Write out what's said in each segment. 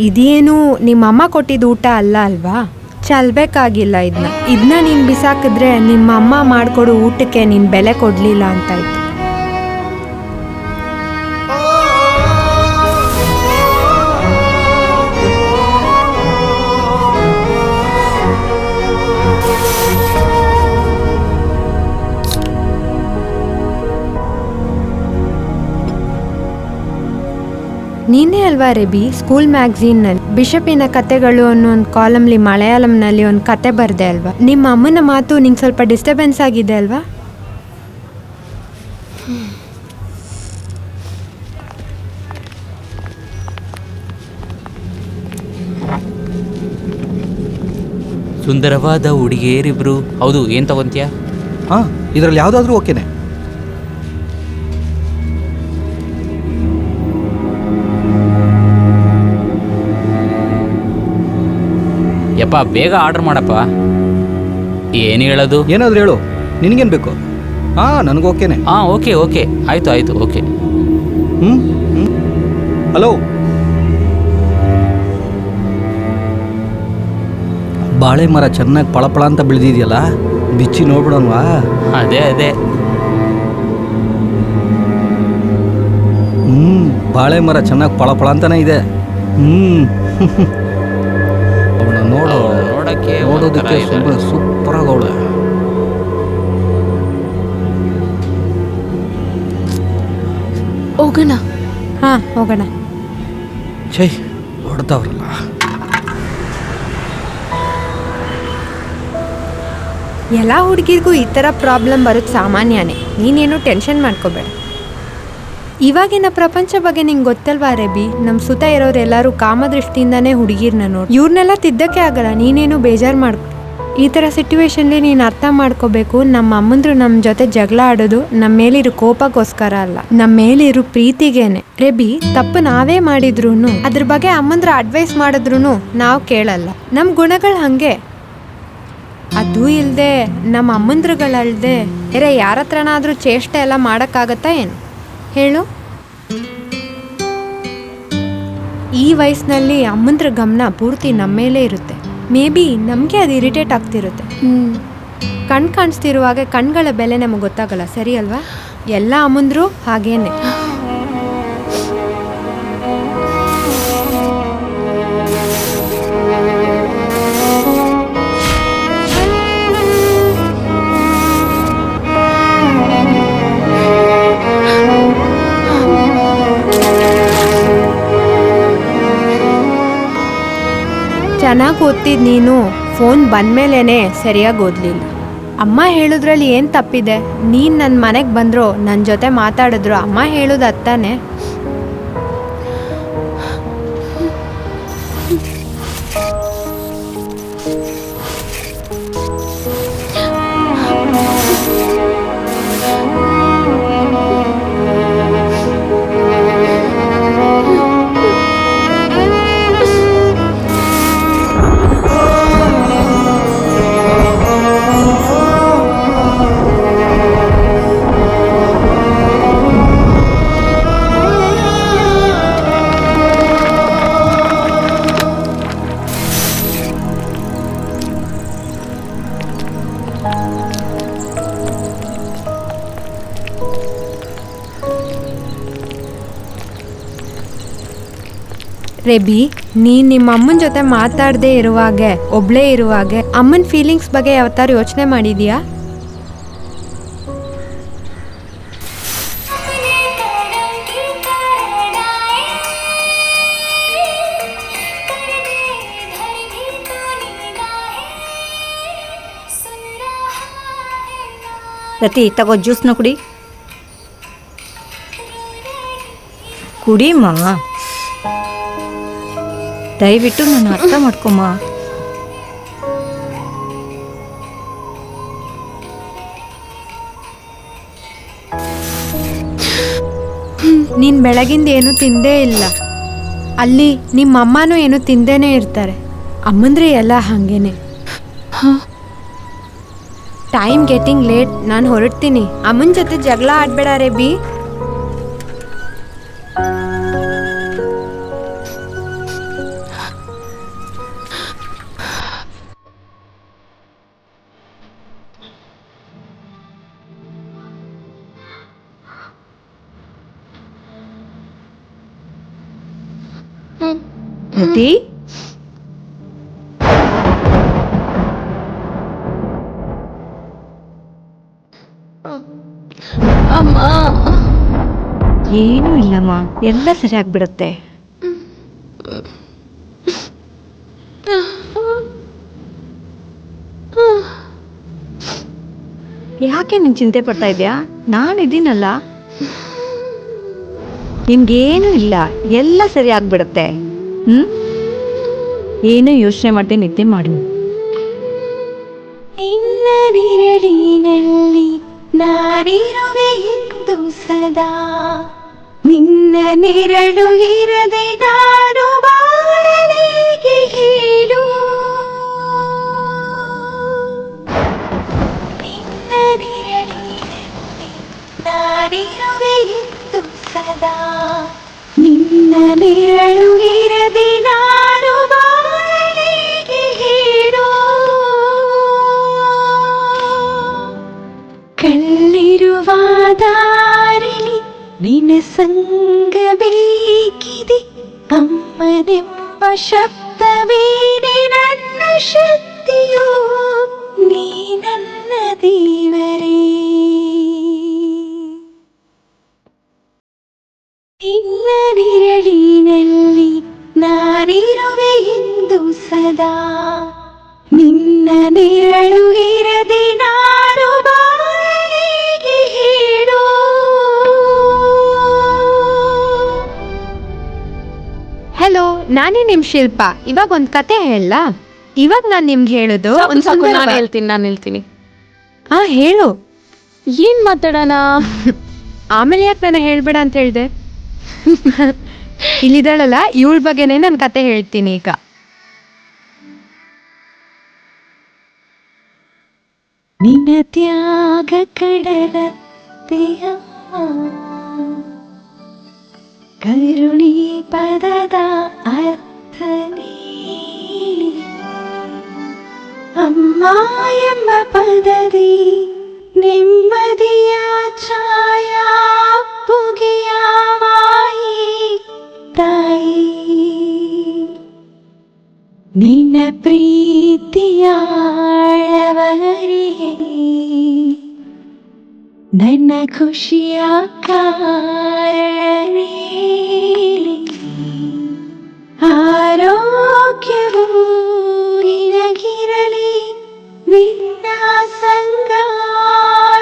ಇದೇನು ನಿಮ್ಮಮ್ಮ ಕೊಟ್ಟಿದ್ದು ಊಟ ಅಲ್ಲ ಅಲ್ವಾ? ಚಲ್ಬೇಕಾಗಿಲ್ಲ ಇದನ್ನ ನೀನು ಬಿಸಾಕಿದ್ರೆ ನಿಮ್ಮ ಅಮ್ಮ ಮಾಡಿಕೊಡು ಊಟಕ್ಕೆ ನೀನು ಬೆಲೆ ಕೊಡಲಿಲ್ಲ ಅಂತಾಯ್ತು. ನೀನೇ ಅಲ್ವಾ ರೆಬಿ ಸ್ಕೂಲ್ ಮ್ಯಾಗ್ಝೀನ್ನಲ್ಲಿ ಬಿಷಪಿನ ಕತೆಗಳು ಅನ್ನೋ ಒಂದು ಕಾಲಮ್ಲಿ ಮಲಯಾಳಂನಲ್ಲಿ ಒಂದು ಕತೆ ಬರೆದೆ ಅಲ್ವಾ? ನಿಮ್ಮ ಅಮ್ಮನ ಮಾತು ನಿಂಗೆ ಸ್ವಲ್ಪ ಡಿಸ್ಟರ್ಬೆನ್ಸ್ ಆಗಿದೆ ಅಲ್ವಾ? ಸುಂದರವಾದ ಹುಡುಗಿಯರಿಬ್ರು. ಹೌದು, ಏನು ತಗೊಂತೀಯ? ಹಾಂ, ಇದರಲ್ಲಿ ಯಾವುದಾದ್ರೂ ಓಕೆನೆ. ಯಪ್ಪ ಬೇಗ ಆರ್ಡರ್ ಮಾಡಪ್ಪ. ಏನು ಹೇಳೋದು? ಏನಾದರೂ ಹೇಳು, ನಿನಗೇನು ಬೇಕು? ಹಾಂ, ನನಗೆ ಓಕೆನೆ. ಹಾಂ, ಓಕೆ ಓಕೆ, ಆಯಿತು ಆಯಿತು, ಓಕೆ. ಹಲೋ, ಬಾಳೆ ಮರ ಚೆನ್ನಾಗಿ ಪಳಪಳ ಅಂತ ಬೆಳೆದಿದೆಯಲ್ಲ, ಬಿಚ್ಚಿ ನೋಡ್ಬಿಡೋಣವಾ? ಅದೇ ಅದೇ. ಬಾಳೆ ಮರ ಚೆನ್ನಾಗಿ ಪಳಪಳ ಅಂತಾನೆ ಇದೆ. ನೋಡೋದಕ್ಕೆ ಸೂಪರ್ ಆಗವಳೆ. ಹೋಗೋಣ. ಹಾಂ, ಹೋಗೋಣ. ಛೈ, ಹೊಡ್ತಾವ್ರಲ್ಲ. ಎಲ್ಲ ಹುಡುಗಿರಿಗೂ ಈ ಥರ ಪ್ರಾಬ್ಲಮ್ ಬರೋದು ಸಾಮಾನ್ಯನೇ. ನೀನೇನು ಟೆನ್ಷನ್ ಮಾಡ್ಕೋಬೇಡ. ಇವಾಗಿನ ಪ್ರಪಂಚ ಬಗ್ಗೆ ನಿಂಗೆ ಗೊತ್ತಲ್ವಾ ರೆಬಿ? ನಮ್ಮ ಸುತ್ತ ಇರೋರೆಲ್ಲರೂ ಕಾಮದೃಷ್ಟಿಯಿಂದನೇ ಹುಡುಗಿರ್ನ ನೋಡಿ. ಇವ್ರನ್ನೆಲ್ಲ ತಿದ್ದಕ್ಕೆ ಆಗಲ್ಲ, ನೀನೇನು ಬೇಜಾರು ಮಾಡ್ಕೊ. ಈ ಥರ ಸಿಟ್ಯುವೇಶನ್ಲಿ ನೀನು ಅರ್ಥ ಮಾಡ್ಕೋಬೇಕು, ನಮ್ಮ ಅಮ್ಮಂದ್ರು ನಮ್ಮ ಜೊತೆ ಜಗಳ ಆಡೋದು ನಮ್ಮ ಮೇಲಿರೋ ಕೋಪಕ್ಕೋಸ್ಕರ ಅಲ್ಲ, ನಮ್ಮ ಮೇಲಿರೋ ಪ್ರೀತಿಗೇನೆ. ರೆಬಿ, ತಪ್ಪು ನಾವೇ ಮಾಡಿದ್ರು ಅದ್ರ ಬಗ್ಗೆ ಅಮ್ಮಂದ್ರ ಅಡ್ವೈಸ್ ಮಾಡಿದ್ರು ನಾವು ಕೇಳಲ್ಲ. ನಮ್ಮ ಗುಣಗಳು ಹಾಗೆ. ಅದು ಇಲ್ಲದೆ ನಮ್ಮ ಅಮ್ಮಂದ್ರುಗಳಲ್ದೆ ಬೇರೆ ಯಾರ ಹತ್ರನಾದ್ರೂ ಚೇಷ್ಟೆ ಎಲ್ಲ ಮಾಡೋಕ್ಕಾಗತ್ತಾ ಏನು ಹೇಳು? ಈ ವಯಸ್ಸಿನಲ್ಲಿ ಅಮ್ಮಂದ್ರ ಗಮನ ಪೂರ್ತಿ ನಮ್ಮ ಮೇಲೆ ಇರುತ್ತೆ. ಮೇ ಬಿ ನಮಗೆ ಅದು ಇರಿಟೇಟ್ ಆಗ್ತಿರುತ್ತೆ. ಕಣ್ ಕಾಣಿಸ್ತಿರುವಾಗ ಕಣ್ಗಳ ಬೆಲೆ ನಮಗೆ ಗೊತ್ತಾಗಲ್ಲ, ಸರಿ ಅಲ್ವಾ? ಎಲ್ಲ ಅಮ್ಮಂದ್ರು ಹಾಗೇನೆ. ಚೆನ್ನಾಗಿ ಓದ್ತಿದ್ದು ನೀನು ಫೋನ್ ಬಂದಮೇಲೆ ಸರಿಯಾಗಿ ಓದಲಿಲ್ಲ. ಅಮ್ಮ ಹೇಳೋದ್ರಲ್ಲಿ ಏನು ತಪ್ಪಿದೆ? ನೀನು ನನ್ನ ಮನೆಗೆ ಬಂದರೂ ನನ್ನ ಜೊತೆ ಮಾತಾಡಿದ್ರು ಅಮ್ಮ ಹೇಳೋದು ಅತ್ತಾನೆ. ರೆಬಿ, ನೀನು ನಿಮ್ಮ ಅಮ್ಮನ ಜೊತೆ ಮಾತಾಡದೇ ಇರುವಾಗೆ ಒಬ್ಳೇ ಇರುವಾಗೆ ಅಮ್ಮನ ಫೀಲಿಂಗ್ಸ್ ಬಗ್ಗೆ ಯಾವತ್ತಾರು ಯೋಚನೆ ಮಾಡಿದೀಯಾ? ರತಿ, ತಗೋ ಜ್ಯೂಸ್ನ ಕುಡಿ. ಕುಡಿಮ್ಮ, ದಯವಿಟ್ಟು ನಾನು ಅರ್ಥ ಮಾಡ್ಕೊಮ್ಮ. ನೀನು ಬೆಳಗಿಂದ ಏನೂ ತಿಂದೇ ಇಲ್ಲ, ಅಲ್ಲಿ ನಿಮ್ಮ ಅಮ್ಮನೂ ಏನೂ ತಿಂದೇನೆ ಇರ್ತಾರೆ. ಅಮ್ಮಂದ್ರೆ ಎಲ್ಲ ಹಾಗೇನೆ. ಟೈಮ್ ಗೆಟಿಂಗ್ ಲೇಟ್, ನಾನು ಹೊರಡ್ತೀನಿ. ಅಮ್ಮನ ಜೊತೆ ಜಗಳ ಆಡಬೇಡ ರೆಬಿ. ಜ್ಯೋತಿ ಅಮ್ಮ ಏನೂ ಇಲ್ಲಮ್ಮ, ಎಲ್ಲ ಸರಿ ಆಗ್ಬಿಡುತ್ತೆ. ಯಾಕೆ ನೀನ್ ಚಿಂತೆ ಪಡ್ತಾ ಇದ್ಯಾ? ನಾನಿದ್ದೀನಲ್ಲ. ನಿಮ್ಗೇನು ಇಲ್ಲ, ಎಲ್ಲ ಸರಿ ಆಗ್ಬಿಡುತ್ತೆ. ಏನು ಯೋಚನೆ ಮಾಡದೆ ನಿದ್ದೆ ಮಾಡಿ. ನಿನ್ನದಿರಲಿನಲ್ಲಿ ನಾನಿರುವೆ ಎಂದು ಸದಾ, ನಿನ್ನ ನೆರಳು ಇರದೆ ನಾನು ಬಾಳಲೇಗೆ ಹೇಳು. ನಿನ್ನದಿರಲಿನಲ್ಲಿ ನಾನಿರುವೆ ಎಂದು ಸದಾ, ನಿನ್ನ ನೆರಳು ಇರದೆ ನಾನು ಬಾಳಲೇಗೆ ಹೇಳು. ಕಲ್ಲಿರುವ ದಾರಿಲಿ ನಿನ್ನ ಸಂಗ ಬೇಕಿದೆ, ಅಮ್ಮನೆಂಬ ಶಬ್ದವೇನೆ ನನ್ನ ಶಕ್ತಿಯು, ನೀ ನನ್ನ ದೇವರೇ. ನಿನ್ನದಿರಲಿನಲ್ಲಿ ನಾನಿರುವೆ ಎಂದು ಸದಾ, ನಿನ್ನ ನೆರಳು ಇರದೆ ನಾನು ಬಾಳಲೇಗೆ ಹೇಳು. ಹಲೋ, ನಾನೇ ನಿಮ್ಮ ಶಿಲ್ಪ. ಇವಾಗ ಒಂದು ಕತೆ ಹೇಳ. ಇವಾಗ ನಾನು ನಿಮ್ಗೆ ಹೇಳೋದು ಒಂದು ನಾನು ಹೇಳ್ತೀನಿ. ಹಾ, ಹೇಳು. ಏನ್ ಮಾತಾಡೋಣ? ಆಮೇಲೆ ಯಾಕೆ ನಾನು ಹೇಳ್ಬೇಡ ಅಂತ ಹೇಳಿದೆ? ಇಲ್ಲಿದ್ದಾಳಲ್ಲ, ಇವಳ ಬಗ್ಗೆನೇ ನಾನು ಕತೆ ಹೇಳ್ತೀನಿ ಈಗ. ನಿನ್ನ ತ್ಯಾಗ ಕಡಲತ್ತೆಯ ಕರುಣಿ ಪದದ ಅರ್ಥ ನೀಡಿ, ಅಮ್ಮ ಎಂಬ ಪದದಿ ನೆಮ್ಮದಿಯ ಛಾಯ ಪುಗಿಯ ಮಾಯಿ ತಾಯಿ. ನಿನ್ನ ಪ್ರೀತಿಯ ಆಳವರಿಯೇ ನನ್ನ ಖುಷಿಯ ಕಾರಣ. ಆರೋಗ್ಯವು ನಿನಗಿರಲಿ, ನಿನ್ನ ಸಂಗ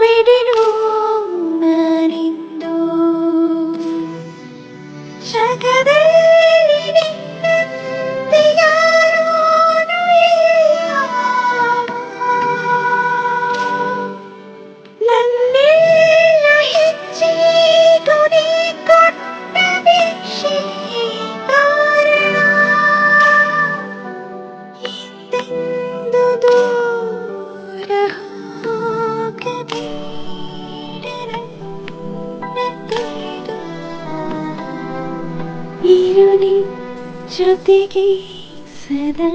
ಬಿಡಿರು ನಾನಿಂದು. ಜಗದಲ್ಲಿ ನಿನ್ನಂತೆ ಯಾರೂ ಇಲ್ಲ, ನನ್ನೆಲ್ಲ ಹೆಚ್ಚಿಗೂ ನೀ ಕೊಟ್ಟ ಭಿಕ್ಷೆ ಕಾರಣ. ಹಿಂದೆಂದು ದೂರ ಹೋಗಬೇಡ, ಇರುಳಿ ಜೊತೆಗೆ ಸದಾ.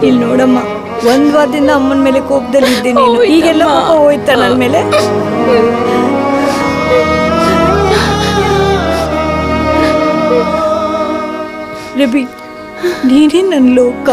ಇಲ್ಲಿ ನೋಡಮ್ಮ, ಒಂದ್ ವಾರದಿಂದ ಅಮ್ಮನ ಮೇಲೆ ಕೋಪದಲ್ಲಿ ಇದ್ದೀನಿ. ಈಗೆಲ್ಲ ಕೋಪ ಹೋಯ್ತಾ ನನ್ನ ಮೇಲೆ? ರಬಿ, ನೀನೇ ನನ್ನ ಲೋಕ.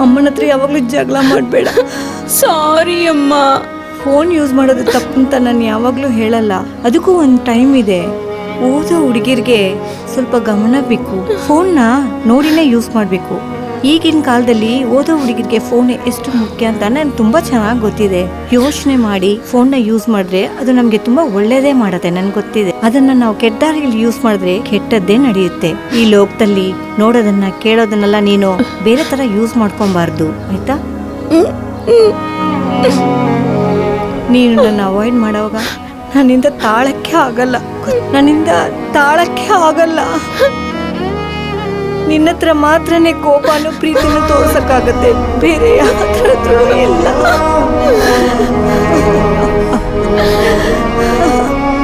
ಅಮ್ಮನ ಹತ್ರ ಯಾವಾಗಲೂ ಜಗಳ ಮಾಡಬೇಡ. ಸಾರಿ ಅಮ್ಮ. ಫೋನ್ ಯೂಸ್ ಮಾಡೋದು ತಪ್ಪು ಅಂತ ನಾನು ಯಾವಾಗಲೂ ಹೇಳಲ್ಲ. ಅದಕ್ಕೂ ಒಂದು ಟೈಮ್ ಇದೆ. ಓದೋ ಹುಡುಗಿರಿಗೆ ಸ್ವಲ್ಪ ಗಮನ ಬೇಕು. ಫೋನ್ನ ನೋಡಿನೇ ಯೂಸ್ ಮಾಡಬೇಕು. ಈಗಿನ ಕಾಲದಲ್ಲಿ ಓದೋ ಹುಡುಗಿರಿಗೆ ಫೋನ್ ಎಷ್ಟು ಮುಖ್ಯ ಅಂತ ನನಗೆ ತುಂಬ ಚೆನ್ನಾಗಿ ಗೊತ್ತಿದೆ. ಯೋಚನೆ ಮಾಡಿ ಫೋನ್ನ ಯೂಸ್ ಮಾಡಿದ್ರೆ ಅದು ನಮಗೆ ತುಂಬ ಒಳ್ಳೇದೇ ಮಾಡುತ್ತೆ, ನನ್ಗೆ ಗೊತ್ತಿದೆ. ಅದನ್ನ ನಾವು ಕೆಟ್ಟ ದಾರಿಯಲ್ಲಿ ಯೂಸ್ ಮಾಡಿದ್ರೆ ಕೆಟ್ಟದ್ದೇ ನಡೆಯುತ್ತೆ. ಈ ಲೋಕದಲ್ಲಿ ನೋಡೋದನ್ನ ಕೇಳೋದನ್ನೆಲ್ಲ ನೀನು ಬೇರೆ ಥರ ಯೂಸ್ ಮಾಡ್ಕೊಬಾರ್ದು, ಆಯ್ತಾ? ನೀನು ನನ್ನ ಅವಾಯ್ಡ್ ಮಾಡೋವಾಗ ನನ್ನಿಂದ ತಾಳಕ್ಕೆ ಆಗಲ್ಲ. ನಿನ್ನ ಹತ್ರ ಮಾತ್ರನೇ ಕೋಪನೂ ಪ್ರೀತಿನೂ ತೋರ್ಸಕ್ಕಾಗತ್ತೆ, ಬೇರೆ ಯಾರ ಹತ್ರನೂ ಇಲ್ಲ.